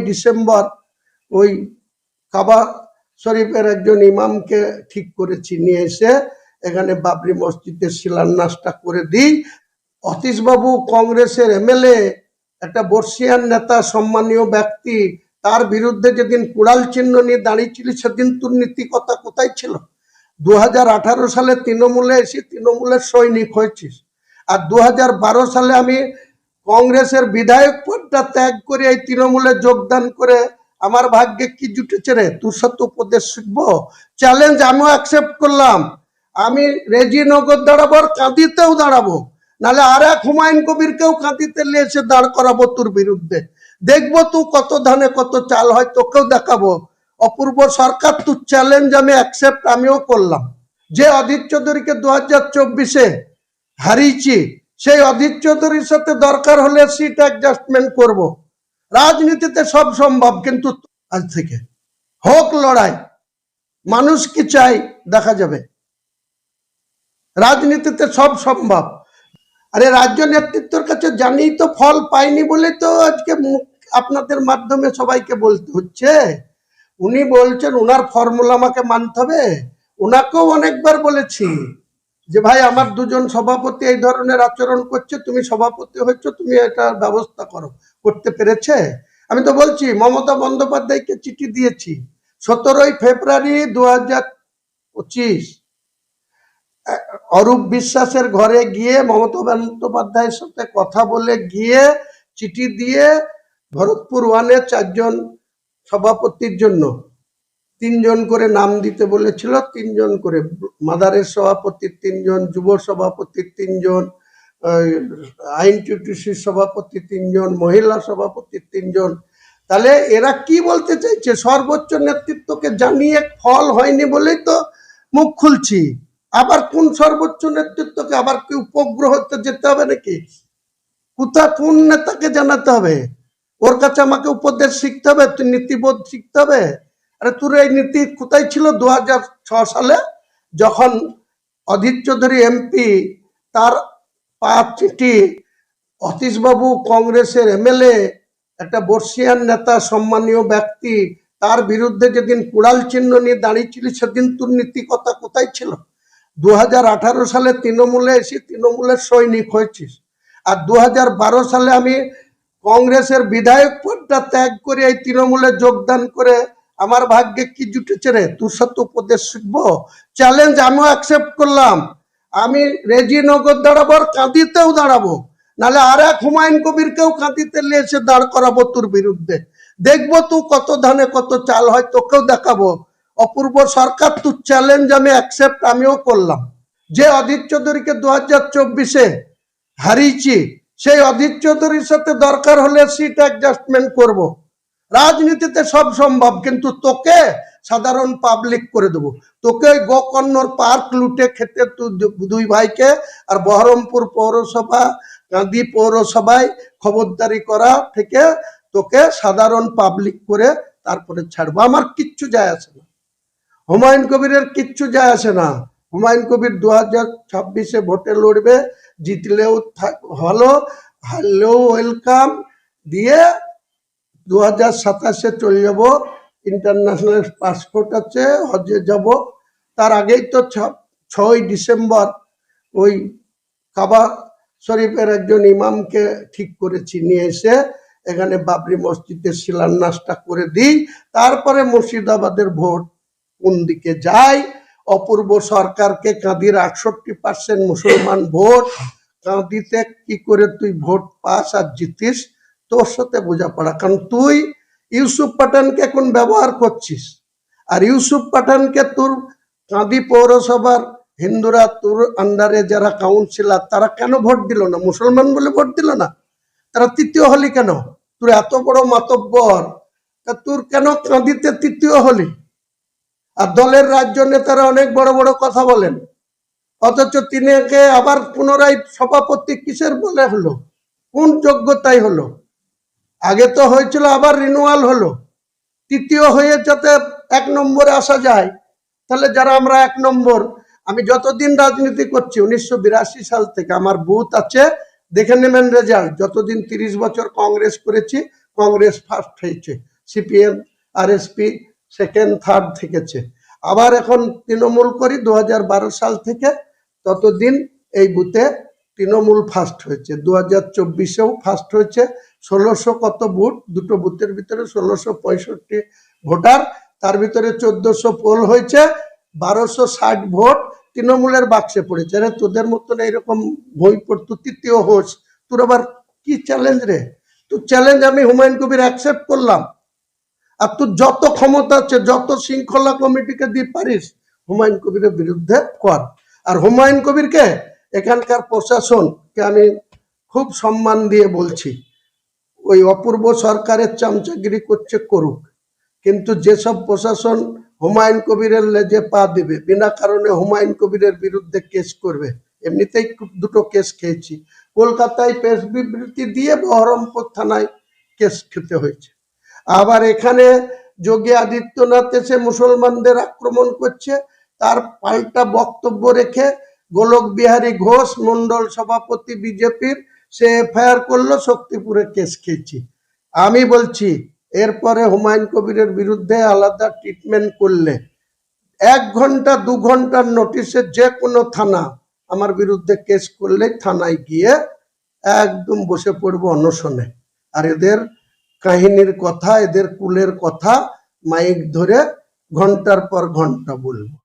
December ওই কাবা শরীফের একজন ইমামকে ঠিক করেছি, নিয়ে এসে এখানে বাবরি মসজিদের শিলান্যাসটা করে দিই। অতীশবাবু কংগ্রেসের এমএলএ, একটা বর্ষিয়ান নেতা, সম্মানীয় ব্যক্তি, তার বিরুদ্ধে যেদিন কুড়াল চিহ্ন নিয়ে দাঁড়িয়েছিল সেদিন তোর নীতিকতা কোথায় ছিল? 2018 সালে তৃণমূলে এসে তৃণমূলের সৈনিক হয়েছিস, আর 2012 সালে আমি কংগ্রেসের বিধায়ক পদটা ত্যাগ করে এই তৃণমূলে যোগদান করে আমার ভাগ্যে কি জুটেছে রে? তোর সাথে উপদেশ শিখবো? চ্যালেঞ্জ আমিও অ্যাকসেপ্ট করলাম। আমি রেজিনগর দাঁড়াবো, আর কাঁদিতেও দাঁড়াবো, নাহলে আর এক হুমায়ুন কবিরকেও কাঁদিতে নিয়ে এসে দাঁড় করাবো তোর বিরুদ্ধে। দেখবো তুই কত ধানে কত চাল হয়, তোকেও দেখাবো। অপূর্ব সরকার, তোর চ্যালেঞ্জ আমি অ্যাকসেপ্ট আমিও করলাম। যে অধীর চৌধুরীকে 2024-এ হারিয়েছি, সেই অধীর চৌধুরীর সাথে দরকার হলে সিট অ্যাডজাস্টমেন্ট করব। রাজনীতিতে সব সম্ভব, কিন্তু আজ থেকে হোক লড়াই, মানুষ কি চাই দেখা যাবে। রাজনীতিতে সব সম্ভব। আরে রাজ্য নেতৃত্বের কাছে জানিয়ে তো ফল পাইনি বলে তো আজকে আপনাদের মাধ্যমে সবাইকে বলতে হচ্ছে। উনি বলছেন ওনার ফর্মুলা আমাকে মানতে হবে। ওনাকেও অনেকবার বলেছি যে ভাই আমার দুজন সভাপতি এই ধরনের আচরণ করছে, তুমি সভাপতি হচ্ছ, তুমি এটা ব্যবস্থা করো। করতে পেরেছে? আমি তো বলছি মমতা বন্দ্যোপাধ্যায়কে চিঠি দিয়েছি 17 ফেব্রুয়ারি 2025। অরূপ বিশ্বাসের ঘরে গিয়ে মমতা বন্দ্যোপাধ্যায়ের সাথে কথা বলে গিয়ে চিঠি দিয়ে ভরতপুর 1-এ 4 জন সভাপতির জন্য 3 জন করে নাম দিতে বলেছিল, 3 জন করে, মাদারের সভাপতির 3 জন, যুব সভাপতির 3 জন, আইন টিউটিসির সভাপতি 3 জন, মহিলা সভাপতির 3 জন। তাহলে এরা কি বলতে চাইছে? সর্বোচ্চ নেতৃত্বকে জানিয়ে ফল হয়নি বলেই তো মুখ খুলছি। আবার কোন সর্বোচ্চ নেতৃত্বকে? আবার কি উপগ্রহতে যেতে হবে নাকি? কোথা কোন নেতাকে জানাতে হবে? ওর কাছে আমাকে উপদেশ শিখতে হবে? তুই নীতিবোধ শিখতে হবে? আরে তোর এই নীতি কোথায় ছিল 2006 সালে, যখন অধীর চৌধুরী এমপি তার 5 চিঠি, অতীশবাবু কংগ্রেসের এমএলএ, একটা বর্ষিয়ান নেতা, সম্মানীয় ব্যক্তি, তার বিরুদ্ধে যেদিন কুড়াল চিহ্ন নিয়ে দাঁড়িয়েছিল সেদিন তোর নীতিকতা কোথায় ছিল? 2018 সালে তৃণমূলে এসে তৃণমূলের সৈনিক হয়েছিস, আর 2012 সালে আমি কংগ্রেসের বিধায়ক পদটা ত্যাগ করে এই তৃণমূলে যোগদান করে আমার ভাগ্যে কি জুটেছে রে? তোর সাথে উপদেশ শিখবো? চ্যালেঞ্জ আমিও অ্যাকসেপ্ট করলাম। আমি রেজিনগর দাঁড়াবো, আর কাঁদিতেও দাঁড়াবো, নাহলে আর এক হুমায়ুন কবিরকেও কাঁদিতে নিয়ে এসে দাঁড় করাবো তোর বিরুদ্ধে। দেখবো তুই কত ধানে কত চাল হয়, তোকেও দেখাবো। অপূর্ব সরকার, তোর চ্যালেঞ্জ আমি অ্যাকসেপ্ট আমিও করলাম। যে অধীর চৌধুরীকে 2024-এ হারিয়েছি, সেই অধীর চৌধুরীর সাথে দরকার হলে সিট অ্যাডজাস্টমেন্ট করব। রাজনীতিতে সব সম্ভব, কিন্তু তোকে সাধারণ পাবলিক করে দেবো। তোকে ওই গোকর্ণর পার্ক লুটে খেতে দুই ভাইকে, আর বহরমপুর পৌরসভা, কাঁদি পৌরসভায় খবরদারি করা থেকে তোকে সাধারণ পাবলিক করে তারপরে ছাড়বো। আমার কিচ্ছু যায় আসে না, হুমায়ুন কবিরের কিচ্ছু যায় আসে না। হুমায়ুন কবির 2026-এ ভোটে লড়বে, জিতলেও ভালো, হারলেও ওয়েলকাম দিয়ে 2027-এ চলে যাব। ইন্টারন্যাশনাল পাসপোর্ট আছে, হজে যাব। তার আগেই তো 6 ডিসেম্বর ওই কাবা শরীফের একজন ইমামকে ঠিক করেছি, নিয়ে এসে এখানে বাবরি মসজিদের শিলান্যাসটা করে দিই। তারপরে মুর্শিদাবাদের ভোট কোন দিকে যায়? অপূর্ব সরকারকে কাঁদির 68% মুসলমান ভোট, কাঁদিতে কি করে তুই ভোট পাস আর জিতিস? তোর সাথে বোঝাপড়া। কারণ তুই ইউসুফ পাঠানকে এখন ব্যবহার করছিস, আর ইউসুফ পাঠানকে তোর কাঁদি পৌরসভার হিন্দুরা, তোর আন্ডারে যারা কাউন্সিলর, তারা কেন ভোট দিল না? মুসলমান বলে ভোট দিল না? তারা তৃতীয় হলি কেন? তোর এত বড় মাতব্বর, তা তোর কেন কাঁদিতে তৃতীয় হলি? আর দলের রাজ্য নেতারা অনেক বড় বড় কথা বলেন, অথচ তিনিকে আবার পুনরায় সভাপতি কিসের বলে হলো? কোন যোগ্যতাই হলো? আগে তো হয়েছিল, আবার রিনুয়াল হলো। তৃতীয় হয়ে যাতে 1 নম্বরে আসা যায়। তাহলে যারা আমরা 1 নম্বর, আমি যতদিন রাজনীতি করছি 1982 সাল থেকে, আমার বুথ আছে, দেখে নেবেন রেজাল্ট। যতদিন 30 বছর কংগ্রেস করেছি কংগ্রেস ফার্স্ট হয়েছে, সিপিএম আরএসপি সেকেন্ড থার্ড থেকেছে। আবার এখন তৃণমূল করি 2012 সাল থেকে, ততদিন এই বুথে তৃণমূল ফার্স্ট হয়েছে। 2024-এও ফার্স্ট হয়েছে। 1600 কত ভোট, দুটো বুথের ভিতরে 1665 ভোটার, তার ভিতরে 1400 পোল হয়েছে, 1260 ভোট তৃণমূলের বাক্সে পড়েছে। রে তোদের মতন এইরকম বই পড়তো তৃতীয় হোস, তোর আবার কি চ্যালেঞ্জ রে? তোর চ্যালেঞ্জ আমি হুমায়ুন কবির অ্যাকসেপ্ট করলাম। আর তোর যত ক্ষমতা আছে, যত শৃঙ্খলা কমিটিকে দিয়ে পারিস হুমায়ুন কবিরের বিরুদ্ধে কর। আর হুমায়ুন কবিরকে এখানকার প্রশাসনকে আমি খুব সম্মান দিয়ে বলছি, ওই অপূর্ব সরকারের চামচাগিরি করছে করুক, কিন্তু যেসব প্রশাসন হুমায়ুন কবিরের লেজে পা দিবে, বিনা কারণে হুমায়ুন কবিরের বিরুদ্ধে কেস করবে, এমনিতেই দুটো কেস খেয়েছি। কলকাতায় প্রেস বিবৃতি দিয়ে বহরমপুর থানায় কেস খেতে হয়েছে। আবার এখানে যোগী আদিত্যনাথ এসে মুসলমানদের আক্রমণ করছে, তার পাল্টা বক্তব্য রেখে গোলক বিহারী ঘোষ মন্ডল সভাপতি বিজেপির, সে এফআইআর করলো, শক্তিপুরে কেস খেয়েছি। আমি বলছি এরপরে হুমায়ুন কবিরের বিরুদ্ধে আলাদা ট্রিটমেন্ট করলে 1 ঘন্টা 2 ঘন্টার নোটিশে যে কোনো থানা আমার বিরুদ্ধে কেস করলেই থানায় গিয়ে একদম বসে পড়বো অনশনে। আর এদের কাহিনীর কথা, এদের কুলের কথা মাইক ধরে ঘন্টার পর ঘন্টা বলবো।